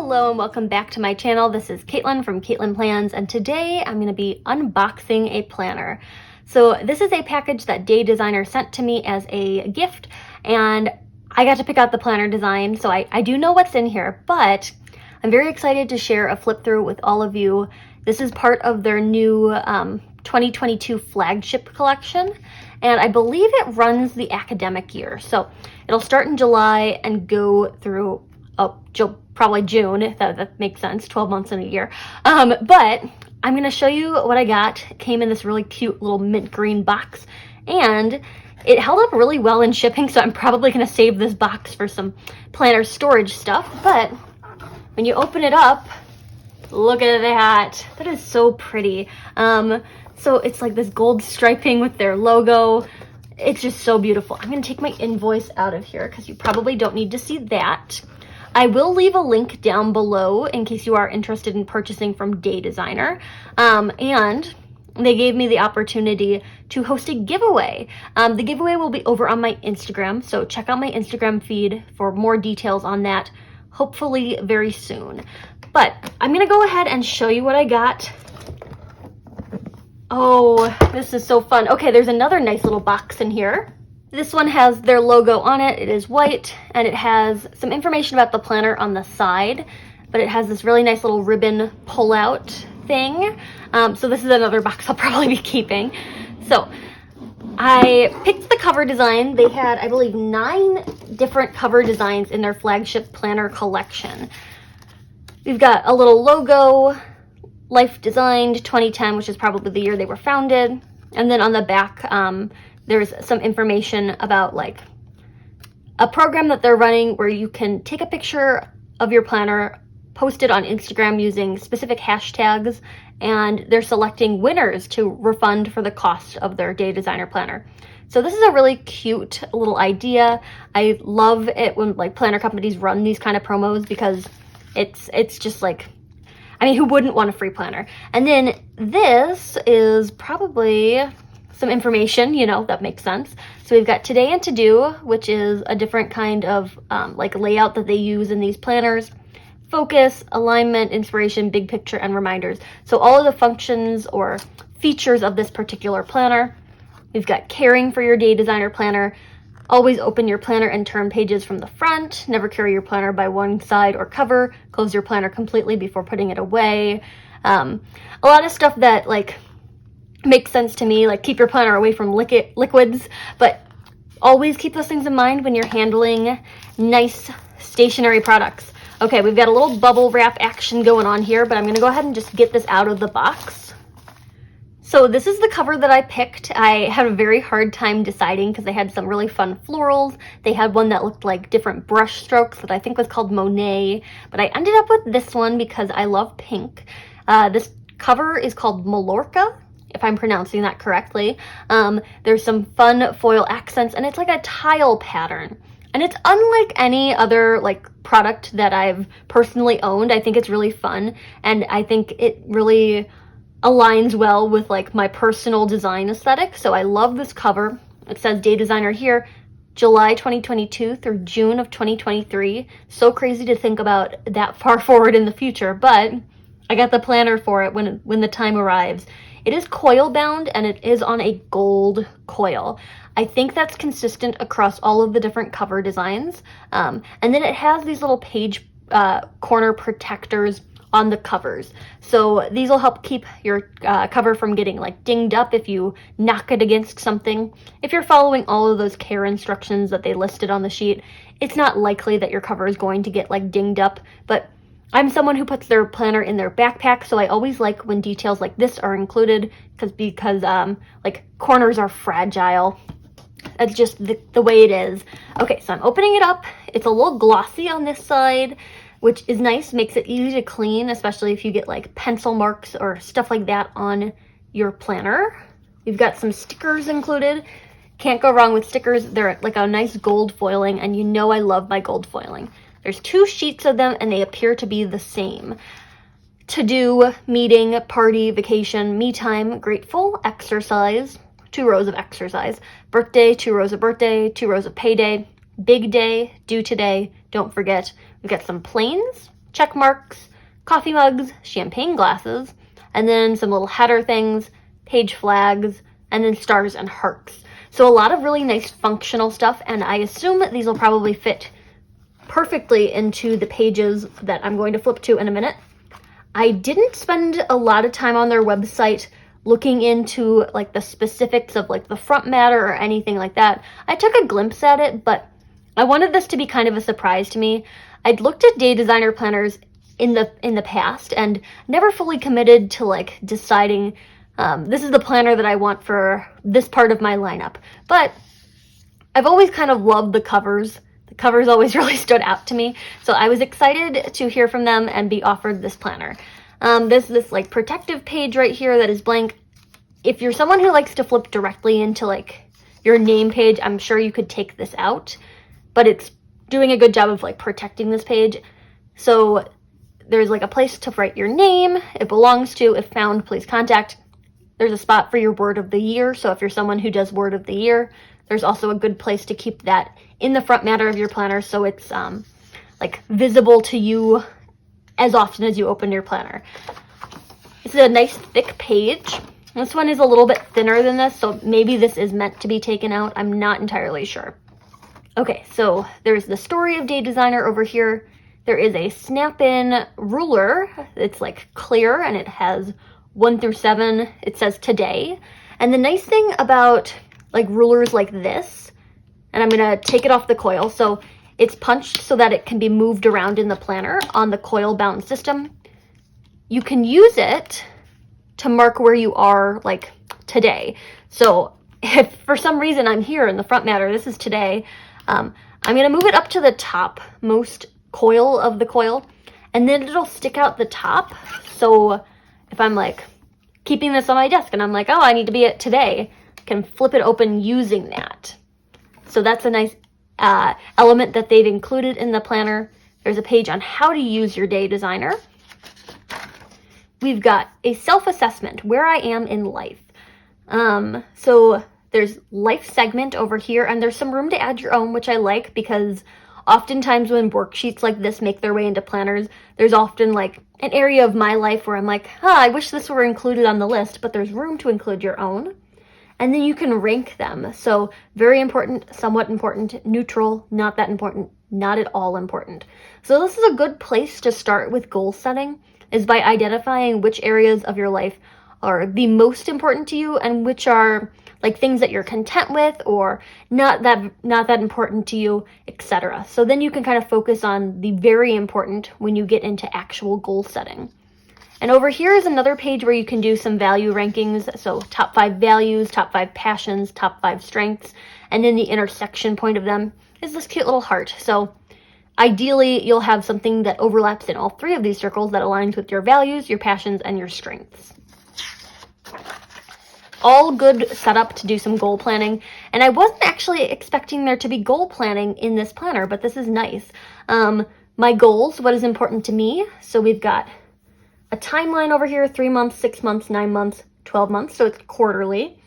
Hello and welcome back to my channel. This is Caitlin from Caitlin Plans, and today I'm going to be unboxing a planner. So this is a package that Day Designer sent to me as a gift, and I got to pick out the planner design, so I do know what's in here, but I'm very excited to share a flip through with all of you. This is part of their new 2022 Flagship collection, and I believe it runs the academic year. So it'll start in July and go through probably June, if that makes sense, 12 months in a year. But I'm gonna show you what I got. It came in this really cute little mint green box, and it held up really well in shipping, so I'm probably gonna save this box for some planner storage stuff. But when you open it up, look at that. That is so pretty. So it's like this gold striping with their logo. It's just so beautiful. I'm gonna take my invoice out of here because you probably don't need to see that. I will leave a link down below in case you are interested in purchasing from Day Designer. And they gave me the opportunity to host a giveaway. The giveaway will be over on my Instagram, so check out my Instagram feed for more details on that, hopefully very soon. But I'm gonna go ahead and show you what I got. Oh, this is so fun. Okay, there's another nice little box in here. This one has their logo on it. It is white, and it has some information about the planner on the side, but it has this really nice little ribbon pull-out thing. So this is another box I'll probably be keeping. So I picked the cover design. They had, I believe, 9 different cover designs in their Flagship planner collection. We've got a little logo, Life Designed 2010, which is probably the year they were founded. And then on the back, there's some information about like a program that they're running where you can take a picture of your planner, post it on Instagram using specific hashtags, and they're selecting winners to refund for the cost of their Day Designer planner. So this is a really cute little idea. I love it when like planner companies run these kind of promos because it's just like, I mean, who wouldn't want a free planner? And then this is probably some information, you know, that makes sense. So we've got Today and To Do, which is a different kind of like layout that they use in these planners. Focus, alignment, inspiration, big picture, and reminders. So all of the functions or features of this particular planner. We've got Caring for your Day Designer planner. Always open your planner and turn pages from the front. Never carry your planner by one side or cover. Close your planner completely before putting it away. A lot of stuff that like makes sense to me, like keep your planner away from liquids, but always keep those things in mind when you're handling nice stationery products. Okay, we've got a little bubble wrap action going on here, but I'm gonna go ahead and just get this out of the box. So this is the cover that I picked. I had a very hard time deciding because they had some really fun florals. They had one that looked like different brush strokes that I think was called Monet, but I ended up with this one because I love pink. This cover is called Mallorca, if I'm pronouncing that correctly. There's some fun foil accents, and it's like a tile pattern. And it's unlike any other like product that I've personally owned. I think it's really fun, and I think it really aligns well with like my personal design aesthetic. So I love this cover. It says Day Designer here, July 2022 through June of 2023. So crazy to think about that far forward in the future, but I got the planner for it when the time arrives. It is coil bound, and it is on a gold coil. I think that's consistent across all of the different cover designs. And then it has these little page corner protectors on the covers. So these will help keep your cover from getting like dinged up if you knock it against something. If you're following all of those care instructions that they listed on the sheet, it's not likely that your cover is going to get like dinged up, but I'm someone who puts their planner in their backpack, so I always like when details like this are included because like corners are fragile. That's just the way it is. Okay, so I'm opening it up. It's a little glossy on this side, which is nice, makes it easy to clean, especially if you get like pencil marks or stuff like that on your planner. We've got some stickers included. Can't go wrong with stickers. They're like a nice gold foiling, and you know I love my gold foiling. There's 2 sheets of them, and they appear to be the same. To do, meeting, party, vacation, me time, grateful, exercise, 2 rows of exercise, birthday, 2 rows of birthday, 2 rows of payday, big day, due today, don't forget. We've got some planes, check marks, coffee mugs, champagne glasses, and then some little header things, page flags, and then stars and hearts. So a lot of really nice functional stuff, and I assume that these will probably fit perfectly into the pages that I'm going to flip to in a minute. I didn't spend a lot of time on their website looking into like the specifics of like the front matter or anything like that. I took a glimpse at it, but I wanted this to be kind of a surprise to me. I'd looked at day designer planners in the past and never fully committed to like deciding this is the planner that I want for this part of my lineup. But I've always kind of loved the covers. The covers always really stood out to me. So I was excited to hear from them and be offered this planner. There's this like protective page right here that is blank. If you're someone who likes to flip directly into like your name page, I'm sure you could take this out, but it's doing a good job of like protecting this page. So there's like a place to write your name, it belongs to, if found, please contact. There's a spot for your word of the year. So if you're someone who does word of the year, there's also a good place to keep that in the front matter of your planner so it's like visible to you as often as you open your planner. This is a nice thick page. This one is a little bit thinner than this, so maybe this is meant to be taken out. I'm not entirely sure. Okay, so there's the story of Day Designer over here. There is a snap-in ruler. It's like clear and it has 1 through 7. It says today. And the nice thing about like rulers like this, and I'm gonna take it off the coil, so it's punched so that it can be moved around in the planner on the coil bound system. You can use it to mark where you are like today. So if for some reason I'm here in the front matter, this is today, I'm gonna move it up to the top most coil of the coil, and then it'll stick out the top. So if I'm like keeping this on my desk and I'm like, oh, I need to be at today, I can flip it open using that. So that's a nice element that they've included in the planner. There's a page on how to use your Day Designer. We've got a self-assessment, where I am in life. So there's life segment over here, and there's some room to add your own, which I like because oftentimes when worksheets like this make their way into planners, there's often like an area of my life where I'm like, I wish this were included on the list, but there's room to include your own. And then you can rank them. So very important, somewhat important, neutral, not that important, not at all important. So this is a good place to start with goal setting, is by identifying which areas of your life are the most important to you and which are like things that you're content with or not that important to you, etc. So then you can kind of focus on the very important when you get into actual goal setting. And over here is another page where you can do some value rankings. So top 5 values, top 5 passions, top 5 strengths, and then the intersection point of them is this cute little heart. So ideally, you'll have something that overlaps in all 3 of these circles that aligns with your values, your passions, and your strengths. All good setup to do some goal planning. And I wasn't actually expecting there to be goal planning in this planner, but this is nice. My goals, what is important to me. So we've got a timeline over here, 3 months, 6 months, 9 months, 12 months. So it's quarterly.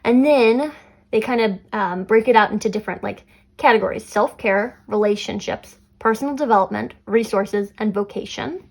And then they kind of break it out into different like categories: self-care, relationships, personal development, resources, and vocation.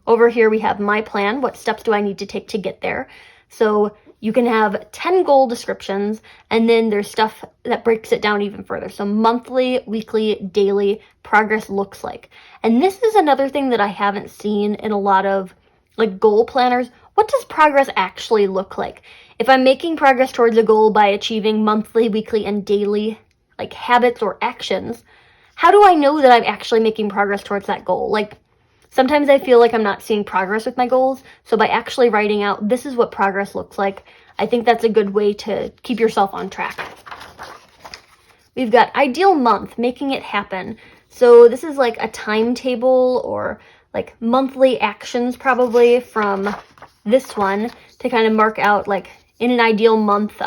Over here we have my plan. What steps do I need to take to get there? So you can have 10 goal descriptions, and then there's stuff that breaks it down even further. So monthly, weekly, daily progress looks like. And this is another thing that I haven't seen in a lot of like goal planners. What does progress actually look like? If I'm making progress towards a goal by achieving monthly, weekly, and daily like habits or actions, how do I know that I'm actually making progress towards that goal? Like sometimes I feel like I'm not seeing progress with my goals. So by actually writing out, this is what progress looks like, I think that's a good way to keep yourself on track. We've got ideal month, making it happen. So this is like a timetable or like monthly actions probably from this one to kind of mark out like in an ideal month,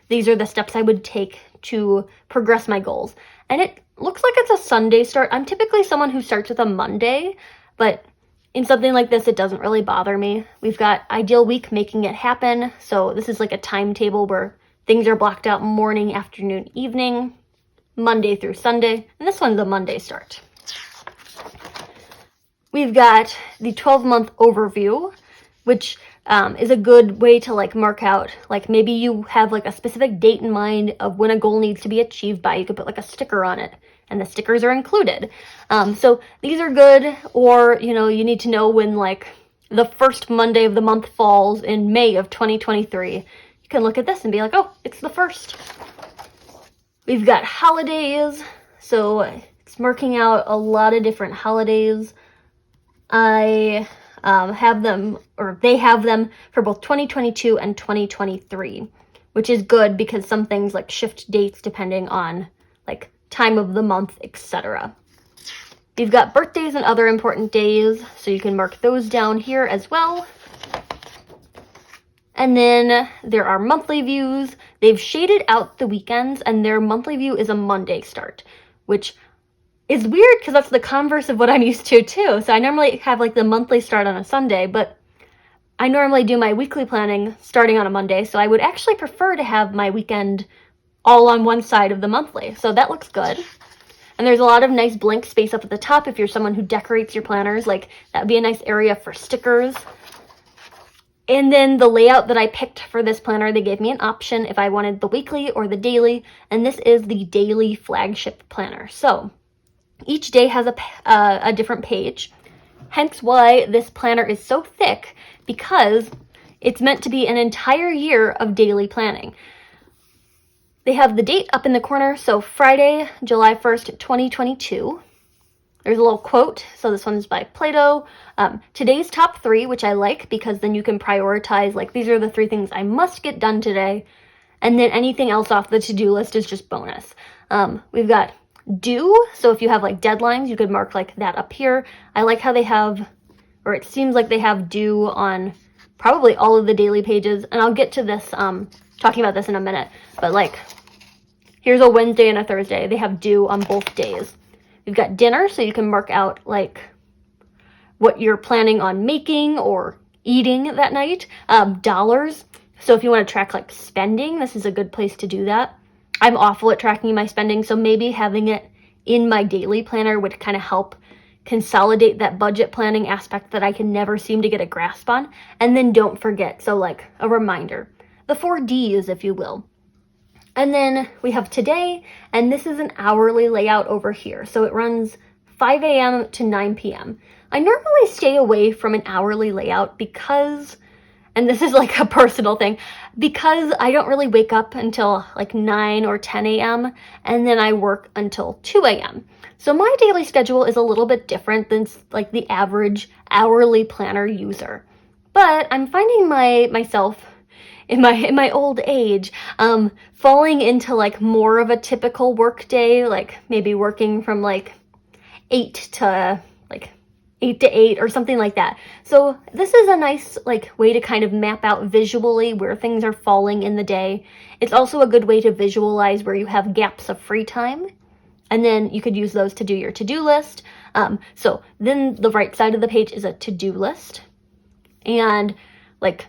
these are the steps I would take to progress my goals. And it looks like it's a Sunday start. I'm typically someone who starts with a Monday, but in something like this, it doesn't really bother me. We've got ideal week, making it happen. So this is like a timetable where things are blocked out morning, afternoon, evening, Monday through Sunday. And this one's a Monday start. We've got the 12-month overview, which is a good way to like mark out, like maybe you have like a specific date in mind of when a goal needs to be achieved by. You could put like a sticker on it, and the stickers are included. So these are good, or you need to know when like the first Monday of the month falls in May of 2023. You can look at this and be like, oh, it's the first. We've got holidays, so it's marking out a lot of different holidays. I have them, or they have them for both 2022 and 2023, which is good because some things like shift dates depending on like time of the month, etc. You've got birthdays and other important days, so you can mark those down here as well. And then there are monthly views. They've shaded out the weekends, and their monthly view is a Monday start, which is weird because that's the converse of what I'm used to too. So I normally have like the monthly start on a Sunday, but I normally do my weekly planning starting on a Monday. So I would actually prefer to have my weekend all on one side of the monthly. So that looks good. And there's a lot of nice blank space up at the top if you're someone who decorates your planners. Like that would be a nice area for stickers. And then the layout that I picked for this planner, they gave me an option if I wanted the weekly or the daily. And this is the daily flagship planner. So each day has a different page, hence why this planner is so thick, because it's meant to be an entire year of daily planning. They have the date up in the corner, so Friday, July 1st, 2022. There's a little quote, so this one's by Plato. Today's top 3, which I like because then you can prioritize, like these are the 3 things I must get done today, and then anything else off the to-do list is just bonus. We've got due, so if you have like deadlines, you could mark like that up here. I like how they have, or it seems like they have due on probably all of the daily pages, and I'll get to this, talking about this in a minute, but like, here's a Wednesday and a Thursday. They have due on both days. We've got dinner, so you can mark out like what you're planning on making or eating that night. Dollars, so if you want to track like spending, this is a good place to do that. I'm awful at tracking my spending, so maybe having it in my daily planner would kind of help consolidate that budget planning aspect that I can never seem to get a grasp on. And then don't forget, so like a reminder, the 4 Ds, if you will. And then we have today, and this is an hourly layout over here. So it runs 5 a.m. to 9 p.m. I normally stay away from an hourly layout because, and this is like a personal thing, because I don't really wake up until like 9 or 10 a.m. and then I work until 2 a.m. So my daily schedule is a little bit different than like the average hourly planner user. But I'm finding myself in my old age, falling into like more of a typical work day, like maybe working from like 8 to 8 or something like that. So this is a nice like way to kind of map out visually where things are falling in the day. It's also a good way to visualize where you have gaps of free time, and then you could use those to do your to-do list. So then the right side of the page is a to-do list, and like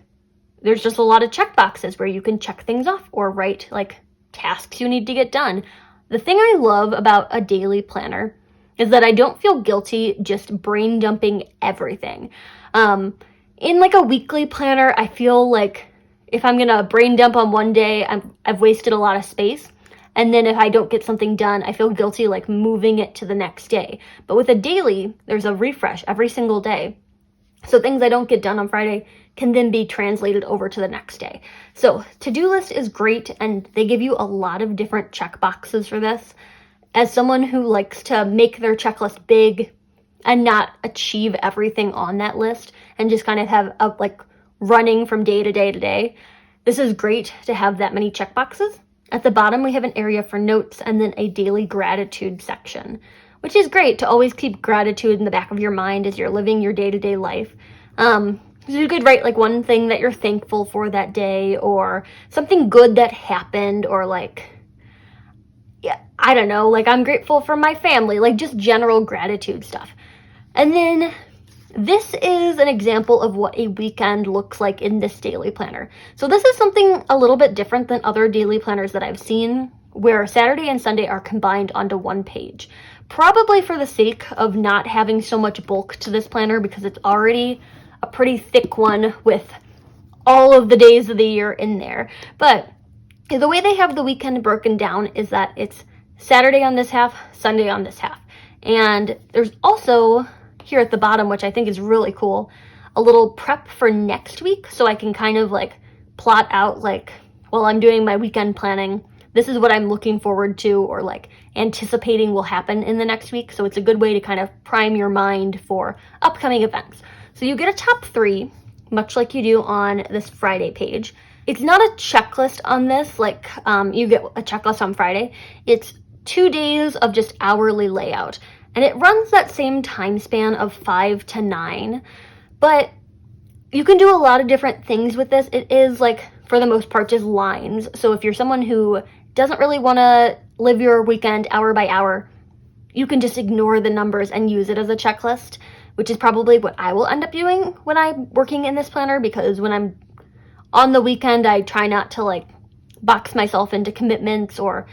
there's just a lot of check boxes where you can check things off or write like tasks you need to get done. The thing I love about a daily planner is that I don't feel guilty just brain dumping everything. In like a weekly planner, I feel like if I'm gonna brain dump on one day, I've wasted a lot of space. And then if I don't get something done, I feel guilty like moving it to the next day. But with a daily, there's a refresh every single day. So things I don't get done on Friday can then be translated over to the next day. So to-do list is great, and they give you a lot of different check boxes for this. As someone who likes to make their checklist big and not achieve everything on that list and just kind of have a like running from day to day to day, this is great to have that many check boxes. At the bottom, we have an area for notes and then a daily gratitude section, which is great to always keep gratitude in the back of your mind as you're living your day-to-day life. You could write like one thing that you're thankful for that day, or something good that happened, or like, yeah, I don't know, like I'm grateful for my family, like just general gratitude stuff. And then this is an example of what a weekend looks like in this daily planner. So this is something a little bit different than other daily planners that I've seen, where Saturday and Sunday are combined onto one page. probably for the sake of not having so much bulk to this planner, because it's already a pretty thick one with all of the days of the year in there. But the way they have the weekend broken down is that it's Saturday on this half, Sunday on this half. And there's also, here at the bottom, which I think is really cool, a little prep for next week, so I can kind of like plot out, like, while I'm doing my weekend planning, this is what I'm looking forward to, or like anticipating will happen in the next week. So it's a good way to kind of prime your mind for upcoming events. So you get a top 3, much like you do on this Friday page. It's not a checklist on this, like you get a checklist on Friday. It's 2 days of just hourly layout. And it runs that same time span of 5 to 9. But you can do a lot of different things with this. It is, like, for the most part, just lines. So if you're someone who doesn't really want to live your weekend hour by hour, you can just ignore the numbers and use it as a checklist, which is probably what I will end up doing when I'm working in this planner, because when I'm on the weekend, I try not to, like, box myself into commitments or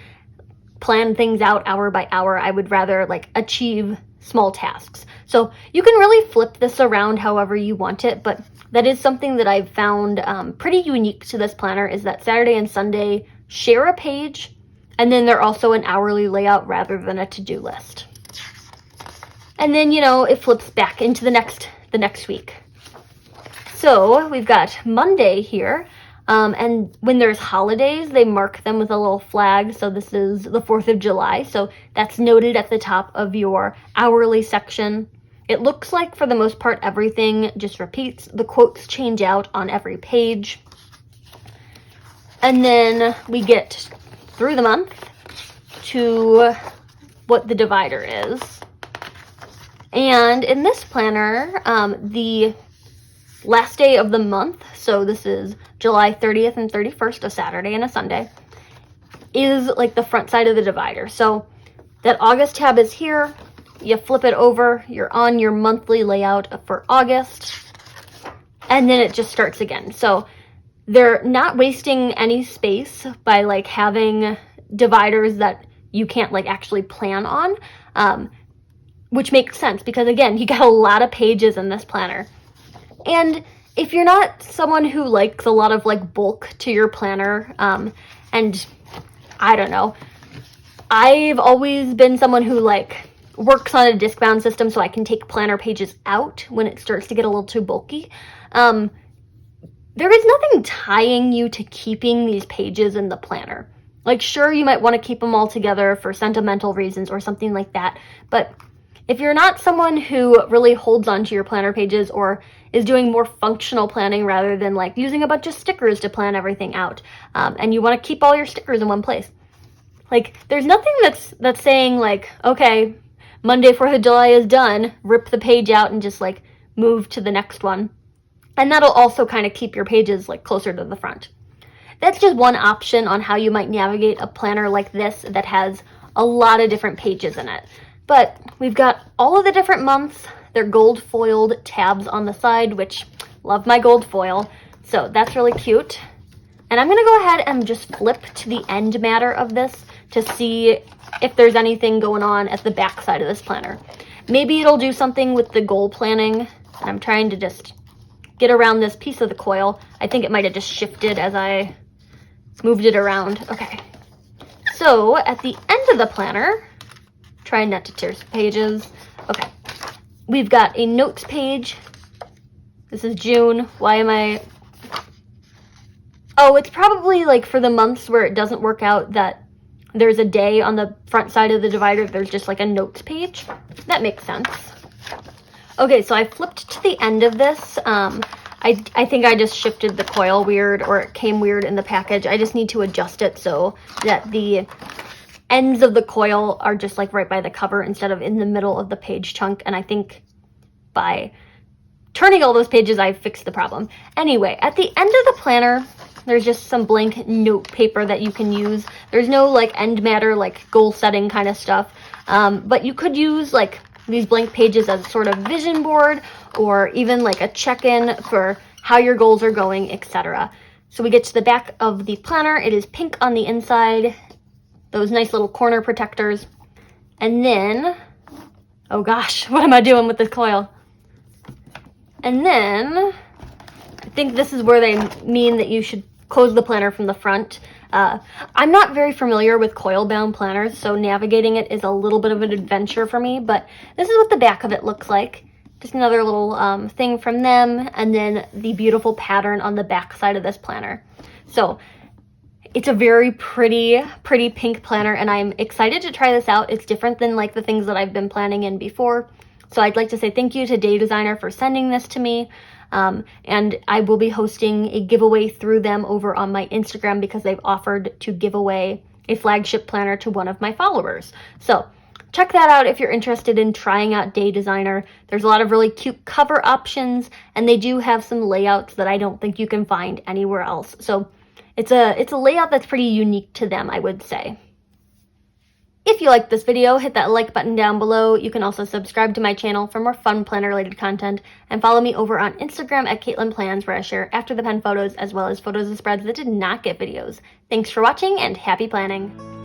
plan things out hour by hour. I would rather, like, achieve small tasks. So you can really flip this around however you want it, but that is something that I've found pretty unique to this planner, is that Saturday and Sunday share a page, and then they're also an hourly layout rather than a to-do list. And then, you know, it flips back into the next week. So we've got Monday here, and when there's holidays, they mark them with a little flag. So this is the 4th of July, so that's noted at the top of your hourly section. It looks like, for the most part, everything just repeats. The quotes change out on every page. And then we get through the month to what the divider is. And in this planner, the last day of the month, so this is July 30th and 31st, a Saturday and a Sunday, is like the front side of the divider. So that August tab is here. You flip it over, you're on your monthly layout for August, and then it just starts again. So they're not wasting any space by like having dividers that you can't like actually plan on, which makes sense because, again, you got a lot of pages in this planner. And if you're not someone who likes a lot of like bulk to your planner, and I don't know, I've always been someone who like works on a disc bound system, so I can take planner pages out when it starts to get a little too bulky. There is nothing tying you to keeping these pages in the planner. Like, sure, you might want to keep them all together for sentimental reasons or something like that, but if you're not someone who really holds onto your planner pages or is doing more functional planning rather than like using a bunch of stickers to plan everything out, and you want to keep all your stickers in one place, like, there's nothing that's saying like, okay, Monday 4th of July is done, rip the page out and just like move to the next one. And that'll also kind of keep your pages like closer to the front. That's just one option on how you might navigate a planner like this that has a lot of different pages in it. But we've got all of the different months. They're gold foiled tabs on the side, which, love my gold foil. So that's really cute. And I'm gonna go ahead and just flip to the end matter of this to see if there's anything going on at the back side of this planner. Maybe it'll do something with the goal planning. And I'm trying to just get around this piece of the coil. I think it might have just shifted as I moved it around. Okay. So at the end of the planner, trying not to tear some pages. Okay. We've got a notes page. This is June. Why am I... Oh, it's probably like for the months where it doesn't work out that there's a day on the front side of the divider, there's just like a notes page. That makes sense. Okay, so I flipped to the end of this. I think I just shifted the coil weird, or it came weird in the package. I just need to adjust it so that the ends of the coil are just like right by the cover instead of in the middle of the page chunk. And I think by turning all those pages, I fixed the problem. Anyway, at the end of the planner, there's just some blank note paper that you can use. There's no like end matter, like goal setting kind of stuff. But you could use like these blank pages as a sort of vision board, or even like a check-in for how your goals are going, etc. So we get to the back of the planner. It is pink on the inside, those nice little corner protectors. And then Oh gosh, what am I doing with this coil? And then, I think this is where they mean that you should close the planner from the front. I'm not very familiar with coil-bound planners, so navigating it is a little bit of an adventure for me, but this is what the back of it looks like. Just another little thing from them, and then the beautiful pattern on the back side of this planner. So it's a very pretty pink planner, and I'm excited to try this out. It's different than like the things that I've been planning in before. So I'd like to say thank you to Day Designer for sending this to me. And I will be hosting a giveaway through them over on my Instagram because they've offered to give away a flagship planner to one of my followers. So check that out if you're interested in trying out Day Designer. There's a lot of really cute cover options, and they do have some layouts that I don't think you can find anywhere else. So it's a layout that's pretty unique to them, I would say. If you liked this video, hit that like button down below. You can also subscribe to my channel for more fun planner related content, and follow me over on Instagram at Caitlin Plans, where I share after the pen photos as well as photos of spreads that did not get videos. Thanks for watching, and happy planning!